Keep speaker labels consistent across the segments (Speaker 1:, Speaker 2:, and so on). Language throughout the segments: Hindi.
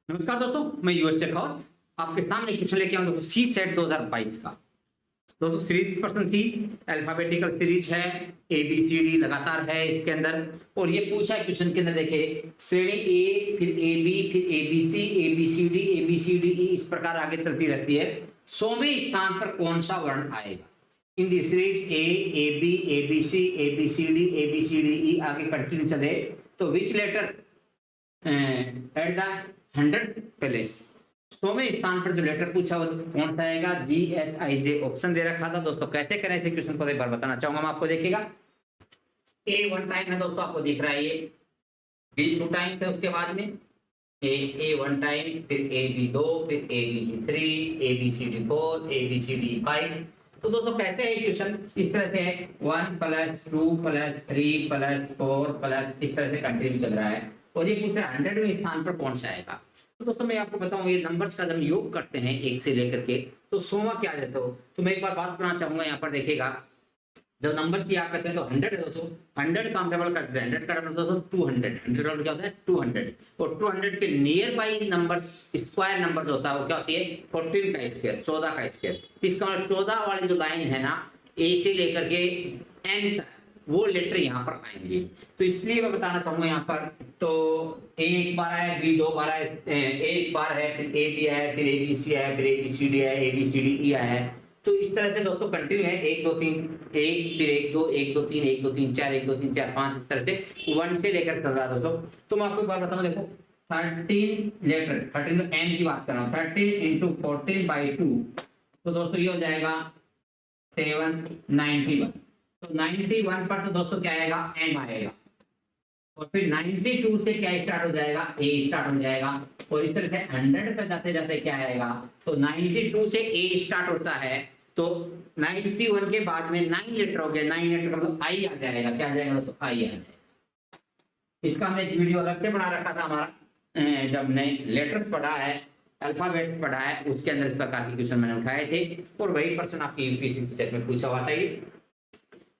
Speaker 1: नमस्कार दोस्तों, मैं यूएस शेखावत आपके सामने क्वेश्चन लेके आऊँ दोस्तों सी सेट 2022 का। दोस्तों सीरीज प्रश्न थी, अल्फाबेटिकल सीरीज है, ए बी सी डी लगातार है इसके अंदर। और ये पूछा है क्वेश्चन के अंदर, देखिए श्रेणी ए, फिर ए बी, फिर A B C, A B C D, A B C D E, इस प्रकार आगे चलती रहती है। 100वें स्थान पर कौन सा वर्ण आएगा in the series A B, A B C, A B C D, A B C D E, आगे कंटिन्यू चले तो which letter at the 100th प्लेस। 100वें स्थान पर जो लेटर पूछा वो कौन सा आएगा? जी एच आई जे ऑप्शन दे रखा था दोस्तों। कैसे करें इसे क्वेश्चन को एक बार बताना चाहूंगा मैं आपको। देखिएगा ए 1 टाइम है दोस्तों, आपको दिख रहा है ये, बी 2 टाइम्स है, उसके बाद में ए 1 टाइम, फिर ए बी 2, फिर A B C 3, A B C D 4, A B C D 5। तो दोस्तों कैसे है क्वेश्चन? इस तरह से है 1 + 2 + 3 + 4 + इस तरह से कंटिन्यू चल रहा है। और ये पूछ रहा है 100वें स्थान पर कौन सा आएगा। तो दोस्तों मैं आपको बताऊं, ये नंबर्स का जब योग करते हैं 1 से लेकर के तो 100वां क्या आ जाता हो। तो मैं एक बार बात करना चाहूंगा, यहाँ पर देखिएगा जब नंबर की आप करते हैं तो 100 है दोस्तों, 100 का हम डबल करते हैं, 100 का डबल दोस्तों 200, 100 का क्या होता है 200। और 200 के near by numbers square number जो होता है वो क्या होती है 14 का स्क्वायर, 14 का स्क्वायर। इसका मतलब 14 वाली जो लाइन है ना, ए से लेकर के एन तक वो लेटर यहाँ पर आएंगे। तो इसलिए मैं बताना चाहूंगा यहाँ पर, तो ए 1 बार है, बी 2 बार है, ए 1 बार है, फिर ए बी है, फिर ए बी सी है, फिर ए बी सी डी है, ए बी सी डी ई है। तो इस तरह से दोस्तों कंटिन्यू है 1 2 3 1, फिर 1 2 1 2 3 1 2 3 4 1 2 3 4 5, इस तरह से 1 से लेकर चल रहा है दोस्तों। तो मैं आपको एक बार बताऊं, देखो 13 लेटर, 13 एन की बात कर रहा हूँ, 13 × 14/2, तो दोस्तों ये हो जाएगा 791। तो 91 पर तो दोस्तों क्या आएगा एम आएगा, और फिर 92 से क्या स्टार्ट हो जाएगा ए स्टार्ट हो जाएगा। और इस तरह से 100 पे जाते जाते क्या आएगा, तो 92 से ए स्टार्ट होता है, तो 91 के बाद में 9 लेटर हो गया, 9 लेटर का मतलब आई आ जाएगा। क्या आ जाएगा दोस्तों? आई आ जाएगा। इसका हमने एक वीडियो अलग से बना रखा था हमारा, जब हमने लेटर्स पढ़ा है, अल्फाबेट्स पढ़ा है, उसके अंदर इस प्रकार के क्वेश्चन मैंने उठाए थे। और वही प्रश्न आपकी यूपीएससी सेट में पूछा हुआ था। ये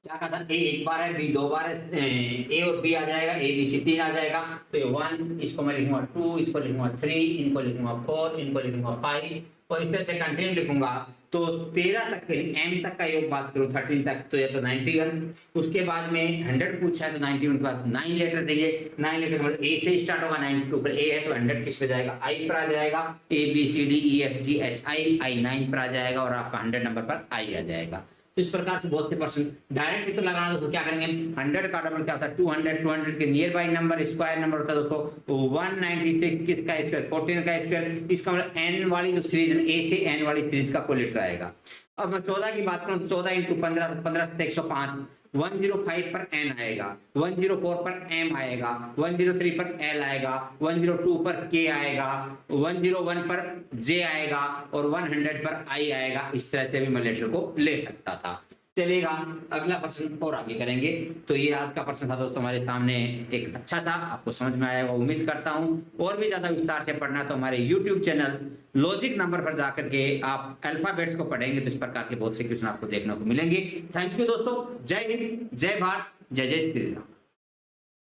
Speaker 1: क्या कहा था, ए 1 बार है, बी 2 बार है, ए और बी आ जाएगा, ए बी सी 3 आ जाएगा। तो ये 1, इसको मैं लिखूंगा 2, इसको लिखूंगा 3, इनको लिखूंगा 4, इनको लिखूंगा 5, और इस तरह से कंटिन्यू लिखूंगा। तो 13 तक के एम तक का योग बात करूं 13 तक, तो ये तो 91। उसके बाद में 100 पूछा है, तो 91 के बाद 9 लेटर चाहिए। 9 लेटर मतलब ए से स्टार्ट होगा, 92 पर ए है तो 100 किस पे जाएगा? आई पर आ जाएगा। A B C D E F G H I, I 9 पर आ जाएगा, और आपका 100 नंबर पर आई आ जाएगा। तो इस प्रकार से बहुत से पर्सन डायरेक्ट तो लगाना दोस्तों, क्या करेंगे 100 का डबल क्या होता है 200, 200 के near by number square number होता है दोस्तों 196, किसका स्क्वायर 14 का स्क्वायर। इसका मतलब एन वाली जो सीरीज है, ए से एन वाली सीरीज का कोई लेटर आएगा। अब मैं 14 की बात करूं, 14 × 15, 15 से 105, 105 पर एन आएगा, 104 पर एम आएगा, 103 पर एल आएगा, 102 पर के आएगा, 101 पर जे आएगा, और 100 पर आई आएगा। इस तरह से भी मैं लेटर को ले सकता था। चलेगा अगला प्रश्न और आगे करेंगे। तो ये आज का प्रश्न था दोस्तों हमारे सामने, एक अच्छा सा, आपको समझ में आया होगा उम्मीद करता हूं। और भी ज्यादा विस्तार से पढ़ना तो हमारे यूट्यूब चैनल लॉजिक नंबर पर जाकर के आप अल्फाबेट्स को पढ़ेंगे तो इस प्रकार के बहुत से क्वेश्चन आपको देखने को मिलेंगे। थैंक यू दोस्तों, जय हिंद, जय भारत, जय जय श्री राम।